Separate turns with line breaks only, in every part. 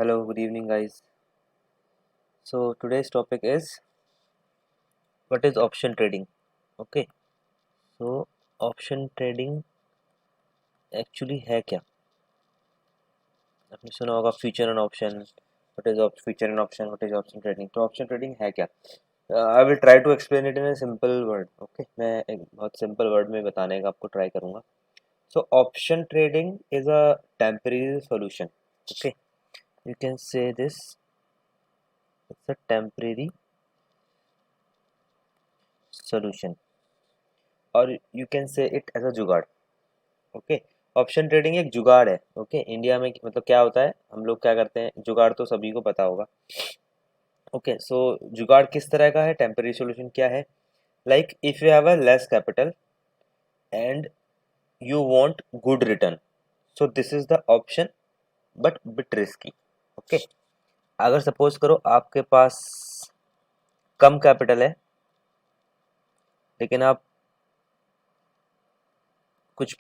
Hello, good evening, guys. So today's topic is what is option trading. Okay, so option trading actually है क्या? आपने सुना होगा future and option. What is future and option, what is option trading? तो option trading है क्या? I will try to explain it in a simple word. Okay, मैं एक बहुत सिंपल वर्ड में बताने का आपको ट्राई करूंगा. So option trading is a temporary solution. Okay, you can say this, it's a temporary solution or you can say it as a जुगाड़. Okay, option trading एक जुगाड़ है. ओके, इंडिया में मतलब क्या होता है, हम लोग क्या करते हैं, जुगाड़ तो सभी को पता होगा. ओके, सो जुगाड़ किस तरह का है, टेम्पररी सॉल्यूशन क्या है? Like if you have a less capital and you want good return, so this is the option but bit risky. Okay, अगर सपोज करो आपके पास कम कैपिटल है लेकिन आप कुछ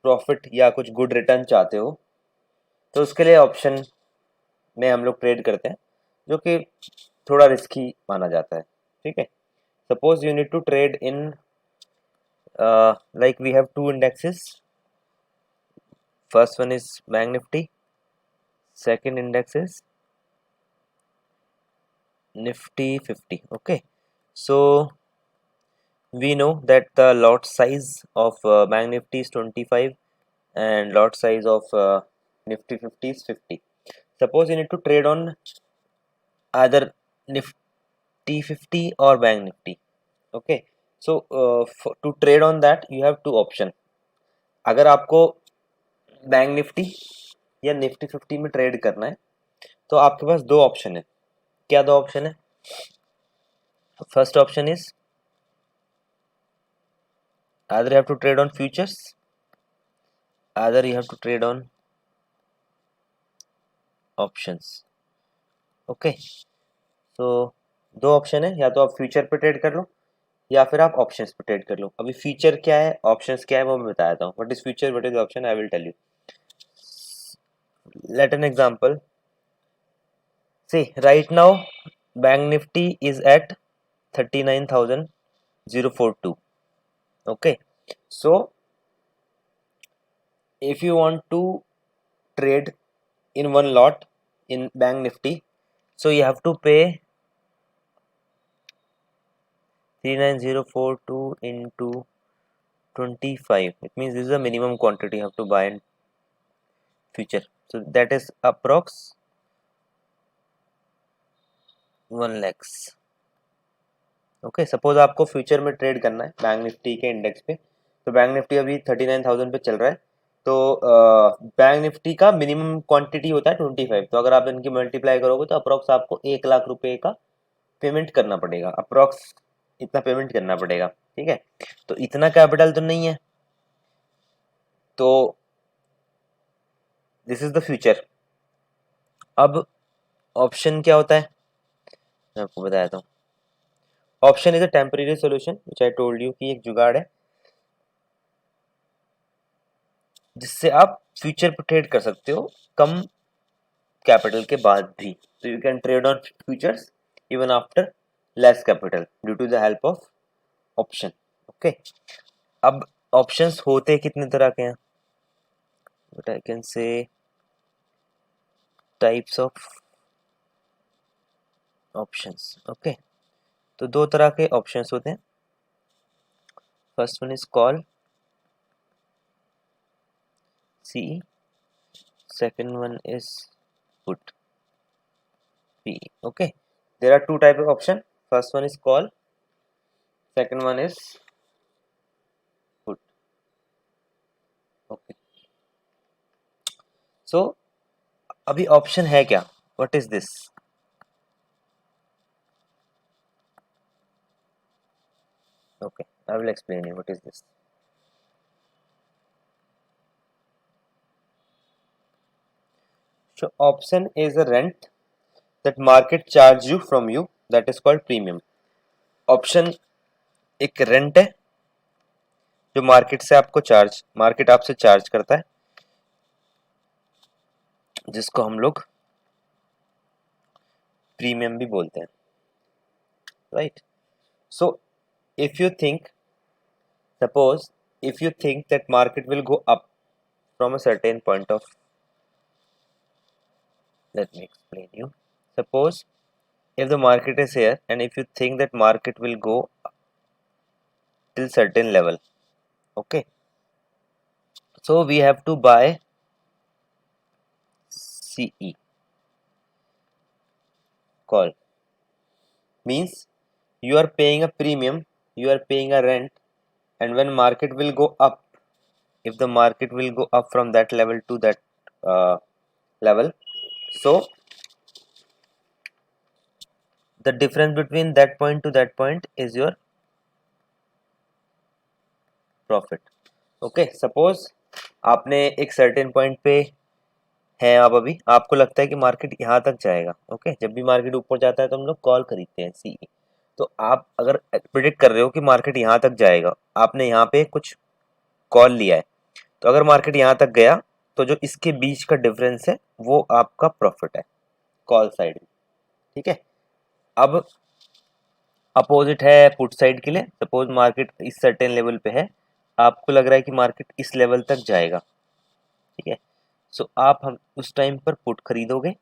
प्रॉफिट या कुछ गुड रिटर्न चाहते हो, तो उसके लिए ऑप्शन में हम लोग ट्रेड करते हैं, जो कि थोड़ा रिस्की माना जाता है. ठीक है, suppose you need to trade in like we have two indexes. First one is bank Nifty, second index is Nifty 50. okay, so we know that the lot size of bank nifty is 25 and lot size of nifty 50 is 50. Suppose you need to trade on either nifty 50 or bank nifty. Okay, so to trade on that you have two option. अगर आपको bank Nifty या Nifty 50 में trade करना है तो आपके पास दो option है. क्या दो ऑप्शन है? First option is either you have to trade on futures, either you have to trade on options. Okay, तो दो ऑप्शन है, या तो आप फ्यूचर पे ट्रेड कर लो या फिर आप ऑप्शंस पे ट्रेड कर लो. अभी फ्यूचर क्या है, ऑप्शंस क्या है, वो मैं बता देता हूँ. What is future, what is option, I will tell you. Let an example. See, right now bank nifty is at 39,042. Okay, so if you want to trade in one lot in bank nifty, so you have to pay 39042 into 25. It means this is the minimum quantity you have to buy in future, so that is approx 1 lakhs. Okay, suppose आपको future में trade करना है bank Nifty के index पे. तो bank Nifty अभी 39,000 पे चल रहा है, तो बैंक निफ्टी का मिनिमम क्वांटिटी होता है 25. तो अगर आप इनकी मल्टीप्लाई करोगे तो अप्रोक्स आपको 1 लाख रुपए का पेमेंट करना पड़ेगा. अप्रोक्स इतना पेमेंट करना पड़ेगा. ठीक है, तो इतना कैपिटल तो नहीं है, तो दिस इज द फ्यूचर. अब ऑप्शन क्या होता है मैं आपको बताया था. Option is a temporary solution which I told you कि एक जुगाड़ है जिससे आप फ्यूचर पे ट्रेड कर सकते हो कम कैपिटल के बाद भी. तो you can trade on futures even after less capital due to the help of option. Okay, अब ऑप्शंस होते कितने तरह के हैं, but I can say types of options. Okay, तो दो तरह के ऑप्शंस होते हैं. First one is call, C. Second one is put, P. Okay, there are two type of option. First one is call, second one is put. Okay, so अभी option है क्या, what is this? Okay, I will explain you what is this. So option is a rent that market charge you from you, that is called premium. Option एक rent है जो market से आपको market आपसे charge करता है, जिसको हम लोग प्रीमियम भी बोलते हैं, right. So if you think, suppose if you think that market will go up from a certain point of, let me explain you. Suppose if the market is here and if you think that market will go till certain level, okay, so we have to buy CE call. Means you are paying a premium, you are paying a rent, and when market will go up, if the market will go up from that level to that level, so the difference between that point to that point is your profit. Okay, suppose आपने एक certain point पे हैं, आप अभी आपको लगता है कि मार्केट यहाँ तक जाएगा। ओके, जब भी मार्केट ऊपर जाता है तो हम लोग कॉल खरीदते हैं सी। तो आप अगर प्रिडिक्ट कर रहे हो कि मार्केट यहाँ तक जाएगा, आपने यहाँ पे कुछ कॉल लिया है, तो अगर मार्केट यहाँ तक गया तो जो इसके बीच का डिफरेंस है वो आपका प्रॉफिट है कॉल साइड में। ठीक है, अब अपोजिट है पुट साइड के लिए। सपोज मार्केट इस सर्टेन लेवल पे है, आपको लग रहा है कि मार्केट इस लेवल तक जाएगा। ठीक है, सो आप हम उस टाइम पर पुट खरीदोगे।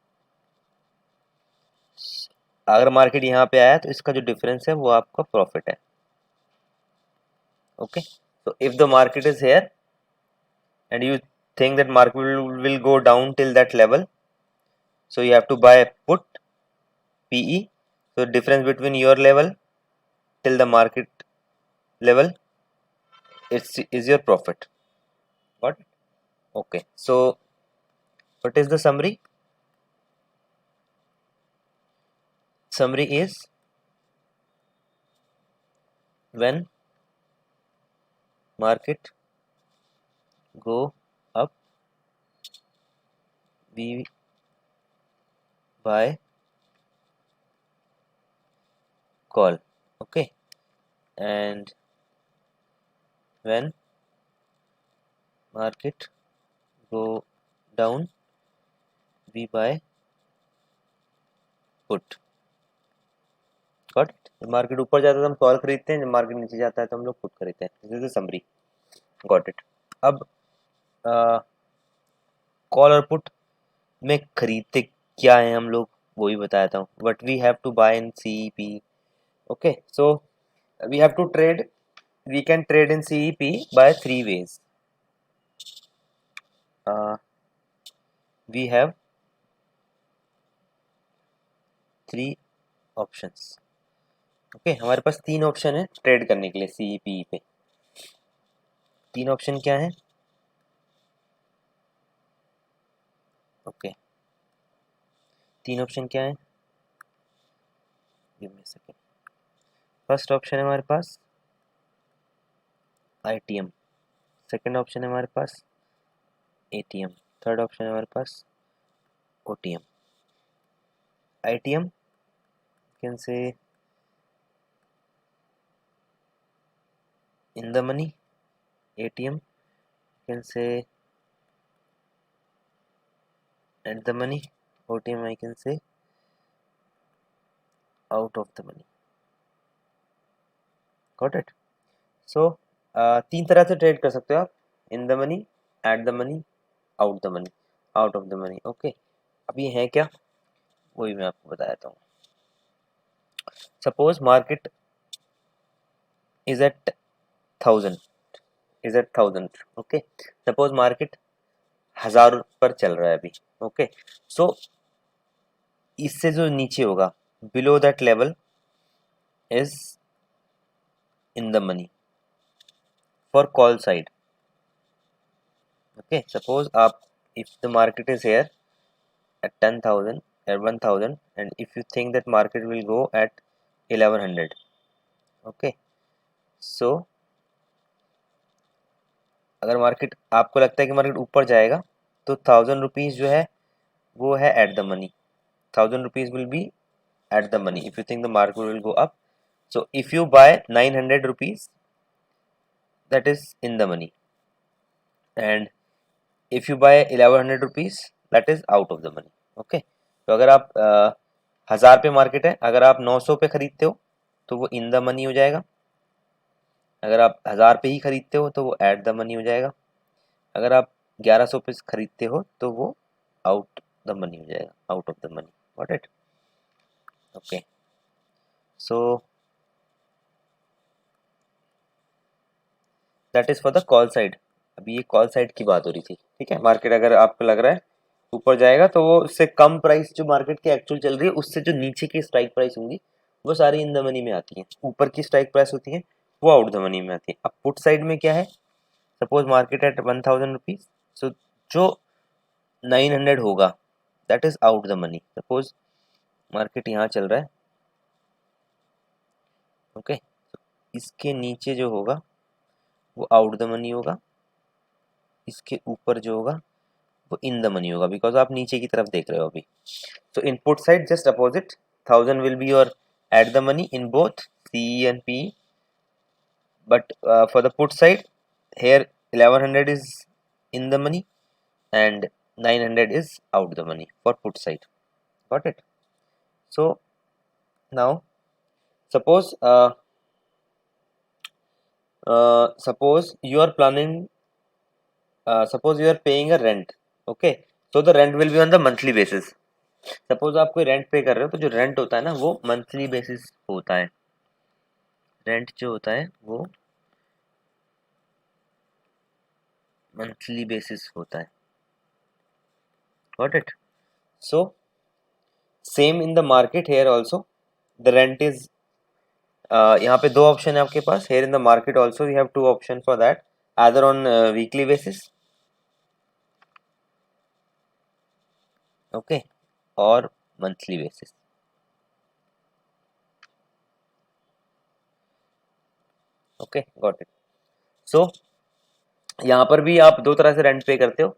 अगर मार्केट यहाँ पे आया तो इसका जो डिफरेंस है वो आपका प्रॉफिट है। Okay, so if the market is here and you think that market will go down till that level, so you have to buy put PE. So difference between your level till the market level is your profit. Got it? Okay, so what is the summary? Summary is when market go up, we buy call. Okay, and when market go down, we buy put. Got it? जब market ऊपर जाता है तो हम call खरीदते हैं, जब market नीचे जाता है तो हम लोग पुट खरीदते हैं। This is the summary. Got it? अब कॉल और पुट में खरीदते क्या है हम लोग, वो भी बताता हूँ। But we have to buy in CEP। Okay, so we have to trade, we can trade in CEP by 3 ways. We have 3 options. Okay, हमारे पास 3 ऑप्शन है ट्रेड करने के लिए CEP पे। 3 ऑप्शन क्या है? ओके, 3 ऑप्शन क्या है? Give me second. First option है हमारे पास ITM, सेकंड ऑप्शन है हमारे पास ATM, थर्ड ऑप्शन है हमारे पास OTM। ITM can say in the money, ATM can say at the money, OTM I can say out of the money. Got it? So 3 तरह से trade कर सकते हो आप, in the money, eight the money, out the money, out of the money. Okay, अब ये है क्या, वही मैं आपको बता देता हूँ। Suppose market is at 1000, okay. Suppose market 1000 पर चल रहा है अभी। ओके, सो इससे जो नीचे होगा, below that level is in the money for call side. Okay, suppose आप, if the market is here at 10,000, at 1,000, and if you think that market will go at 1100, okay, so अगर market, आपको लगता है कि market ऊपर जाएगा तो 1000 rupees जो है वो है at the money. 1000 rupees will be at the money if you think the market will go up. So if you buy 900 rupees, that is in the money, and if you buy 1100 rupees, that is out of the money. Okay, तो अगर आप 1000 पे market है, अगर आप 900 पे खरीदते हो तो वो इन द मनी हो जाएगा, अगर आप 1000 पे ही खरीदते हो तो वो एट द मनी हो जाएगा, अगर आप 1100 पे खरीदते हो तो वो आउट द मनी हो जाएगा, out of the money. Got it? Okay, so that is for the call side. अभी ये कॉल साइड की बात हो रही थी, ठीक है। मार्केट अगर आपको लग रहा है ऊपर जाएगा तो वो उससे कम प्राइस जो मार्केट की एक्चुअल चल रही है उससे जो नीचे की स्ट्राइक प्राइस होंगी वो सारी इन द मनी में आती है, ऊपर की स्ट्राइक प्राइस होती है वो आउट द मनी में आती है। अब पुट साइड में क्या है, सपोज मार्केट एट 1000 रुपीज, सो जो 900 होगा that is out the money. Suppose market यहाँ चल रहा है, ओके, इसके नीचे जो होगा वो आउट द मनी होगा, इसके ऊपर जो होगा वो इन द मनी होगा, बिकॉज आप नीचे की तरफ देख रहे हो अभी। So input side just opposite, 1000 will be your at the money in both CE and PE, but for the put side here 1100 is in the money and 900 is out the money for put side. Got it? So now suppose suppose you are planning, suppose you are paying a rent, okay, so the rent will be on the monthly basis। Suppose आप कोई rent पे कर रहे हो तो जो rent होता है ना वो मंथली बेसिस होता है, रेंट जो होता है वो मंथली बेसिस होता है। Got it? So same in the market here also the rent is, यहाँ पे दो ऑप्शन है आपके पास, here in the market also you have two option for that, other on weekly basis, okay, और monthly basis. Okay, got it. So यहाँ पर भी आप दो तरह से रेंट पे करते हो,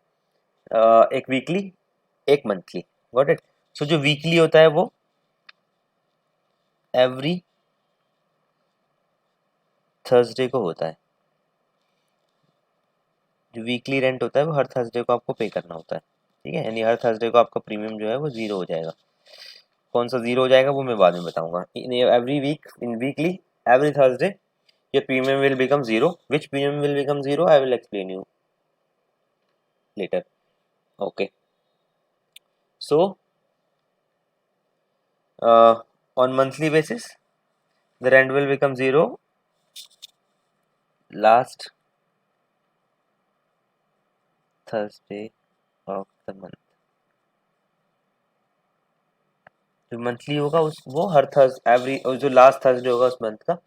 एक वीकली एक मंथली। Got it? सो जो वीकली होता है वो एवरी थर्सडे को होता है, जो वीकली रेंट होता है वो हर थर्सडे को आपको पे करना होता है, ठीक है, यानी हर थर्सडे को आपका प्रीमियम जो है वो जीरो हो जाएगा। कौन सा जीरो हो जाएगा वो मैं बाद में बताऊंगा। In every week, in weekly every Thursday your premium will become zero, which premium will become zero I will explain you later. Okay, so on monthly basis the rent will become zero last Thursday of the month। जो monthly होगा उस वो हर थर्स every, जो last Thursday होगा उस month का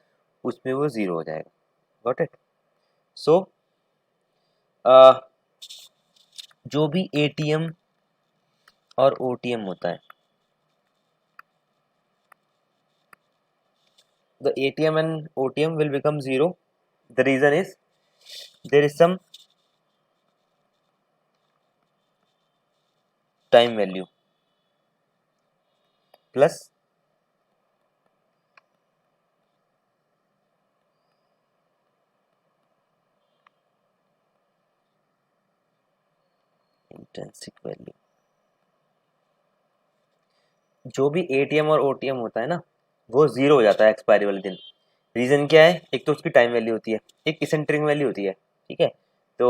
उसमें वो जीरो हो जाएगा। Got it? सो जो भी एटीएम और ओटीएम होता है, the ATM and OTM will become zero, the reason is there is some time value plus intrinsic value। जो भी एटीएम और ओटीएम होता है ना वो जीरो हो जाता है एक्सपायरी वाले दिन। रीजन क्या है, एक तो उसकी टाइम वैल्यू होती है, एक इसेंट्रिक वैल्यू होती है, ठीक है। तो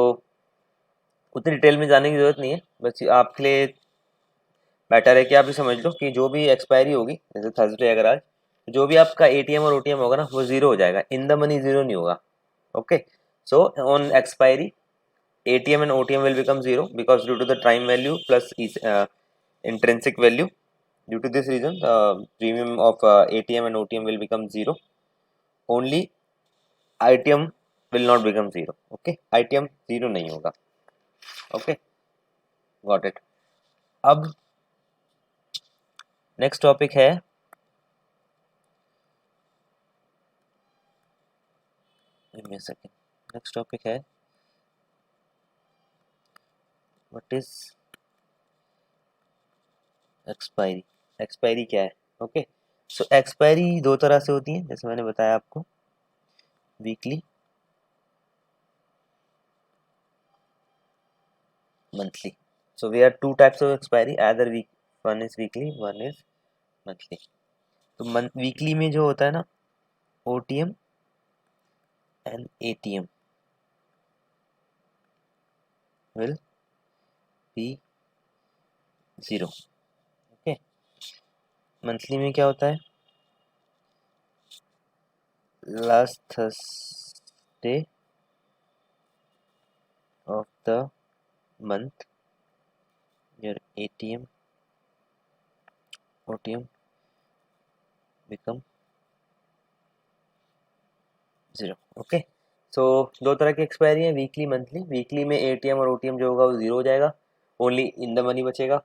उतनी डिटेल में जाने की जरूरत नहीं है, बस आपके लिए बेटर है कि आप ये समझ लो कि जो भी एक्सपायरी होगी, जैसे थर्सडे अगर आज, जो भी आपका एटीएम और ओटीएम होगा ना वो जीरो हो जाएगा, इन द मनी जीरो नहीं होगा। Okay, so on expiry ATM and OTM will become zero because due to the time value plus is intrinsic value. Due to this reason, the premium of ATM and OTM will become zero. Only ITM will not become zero. Okay, ITM zero नहीं होगा। Okay, got it। अब next topic है, second, next topic है what is expiry. Expiry क्या है? Okay, सो expiry दो तरह से होती है जैसे मैंने बताया आपको, weekly monthly। So we have two types of expiry, either week, one is weekly, one is monthly. तो वीकली में जो होता है ना, OTM and ATM will be 0। Okay, monthly में क्या होता है, last Thursday of the month your ATM OTM become 0। Okay, so दो तरह की एक्सपायरी है, वीकली मंथली। वीकली में ATM और OTM जो होगा वो 0 हो जाएगा, ओनली इन द मनी बचेगा।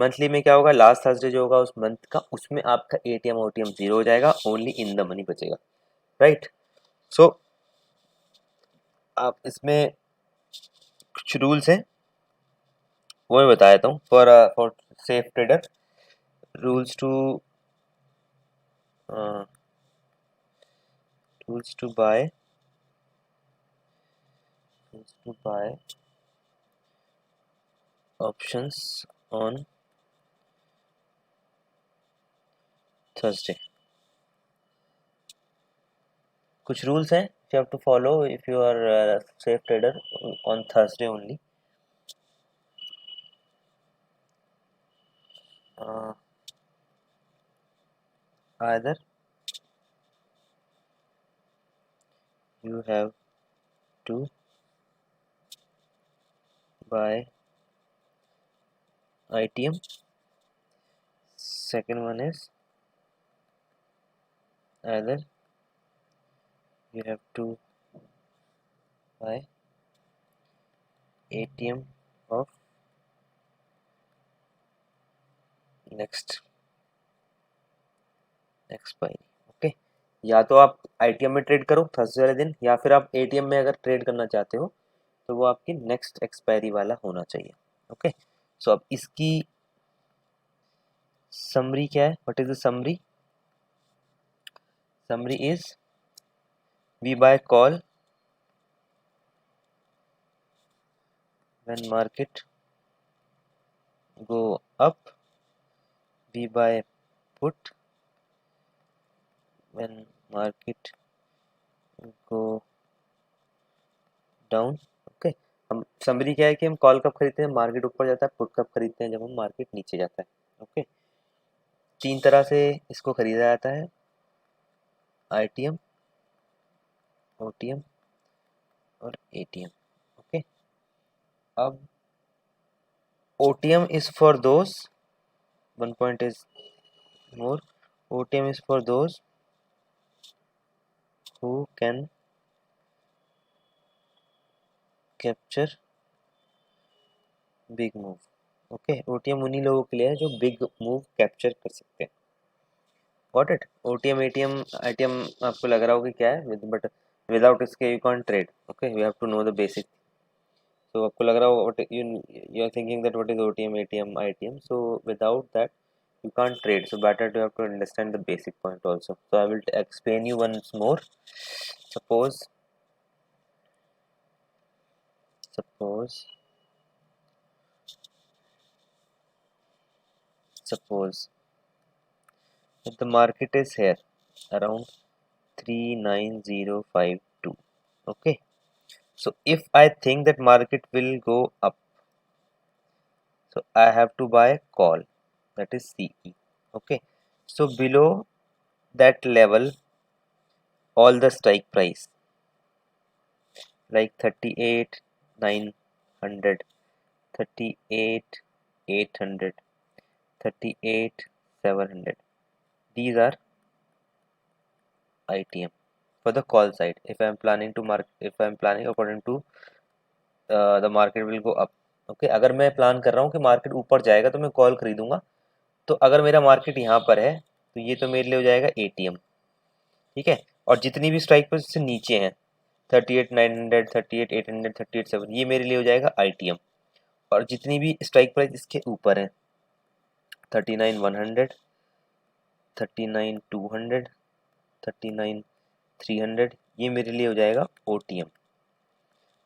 मंथली में क्या होगा, लास्ट थर्सडे जो होगा उस मंथ का, उसमें आपका ATM OTM 0 हो जाएगा, ओनली इन द मनी बचेगा, राइट। सो आप इसमें कुछ रूल्स हैं वो मैं बता देता हूँ। For safe trader, rules to rules to buy options on Thursday। कुछ रूल्स हैं you have to follow if you are a safe trader on Thursday only। Either you have to buy ITM, second one is either you have to buy ATM of next expiry। Okay, या तो आप ITM में trade करो Thursday वाले दिन, या फिर आप ATM में अगर ट्रेड करना चाहते हो तो वो आपकी नेक्स्ट एक्सपायरी वाला होना चाहिए। ओके, सो अब इसकी समरी क्या है, what is the summary? Summary is we buy call when market go up, we buy put when market go down। Okay, हम समरी क्या है कि हम कॉल कब खरीदते हैं, मार्केट ऊपर जाता है, पुट कब खरीदते हैं, जब हम मार्केट नीचे जाता है। ओके, तीन तरह से इसको खरीदा जाता है, ITM, OTM और ATM। ओके, अब OTM is for those, one point is more, OTM is for those who can capture big move. Okay, OTM उन्हीं लोगों के लिए है जो बिग मूव कैप्चर कर सकते हैं। Got it? OTM ATM ITM आपको लग रहा होगा क्या है, बट विदाउट इसके you can't trade. Okay, we have to know the basic. तो आपको लग रहा होगा you are thinking that what is OTM ATM ITM, so without that you can't trade, so better to have to understand the basic point also. So I will explain you once more. suppose suppose suppose that the market is here around 39052। okay, so if I think that market will go up, so I have to buy call, that is CE। okay, so below that level all the strike price like 38,900, 38,800, 38,700, these are ITM for the call side if I am planning to mark, if I am planning according to the market will go up। Okay, अगर मैं plan कर रहा हूँ कि market ऊपर जाएगा तो मैं कॉल खरीदूंगा, तो अगर मेरा मार्केट यहाँ पर है तो ये तो मेरे लिए हो जाएगा ATM। ठीक है, और जितनी भी स्ट्राइक प्राइस से नीचे हैं 38,900, 38,800, 38,700, ये मेरे लिए हो जाएगा ITM। और जितनी भी स्ट्राइक प्राइस इसके ऊपर है 39,100, 39,200, 39,300, ये मेरे लिए हो जाएगा OTM।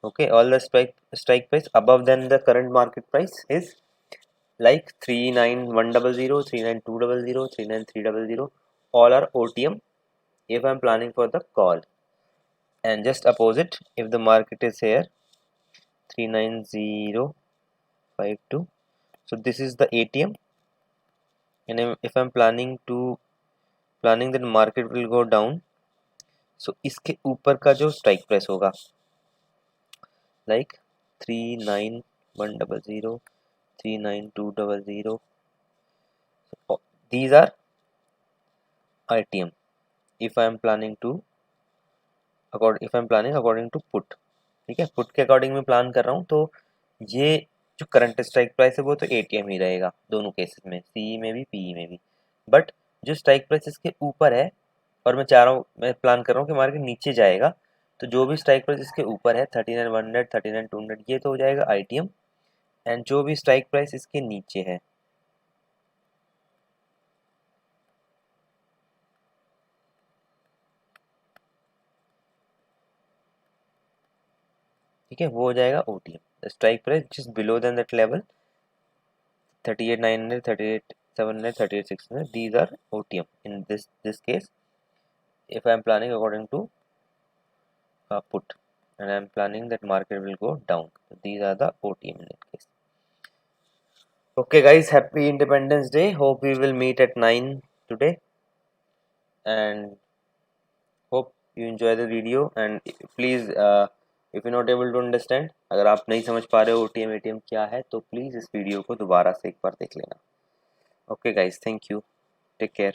okay, all the strike price above than the current market price is like 39100, 39200, 39300, all are OTM if I'm planning for the call. And just opposite, if the market is here 39052, so this is the ATM. And if I'm planning that market will go down, so इसके ऊपर का जो strike price होगा like 39100, 39200, these are ITM if I am planning according to put. ठीक है, put के according में plan कर रहा हूँ, तो ये जो करंट स्ट्राइक प्राइस है वो तो एटीएम ही रहेगा दोनों केसेस में, सीई में भी पीई में भी। बट जो स्ट्राइक प्राइस इसके ऊपर है और मैं प्लान कर रहा हूँ कि मार्केट नीचे जाएगा, तो जो भी स्ट्राइक प्राइस इसके ऊपर है 39,100, 39,200, ये तो हो जाएगा आईटीएम। एंड जो भी स्ट्राइक प्राइस इसके नीचे है, ठीक है, वो हो जाएगा OTM. Strike price just below then that level 38,900, 38,700, 38,600, these are OTM in this case if I am planning according to put, and I am planning that market will go down, so these are the OTM in that case. Okay guys, happy Independence Day. Hope we will meet at 9 today, and hope you enjoy the video. And please if you're not able to understand, अगर आप नहीं समझ पा रहे हो OTM ATM क्या है, तो प्लीज़ इस वीडियो को दोबारा से एक बार देख लेना. Okay guys, thank you, take care.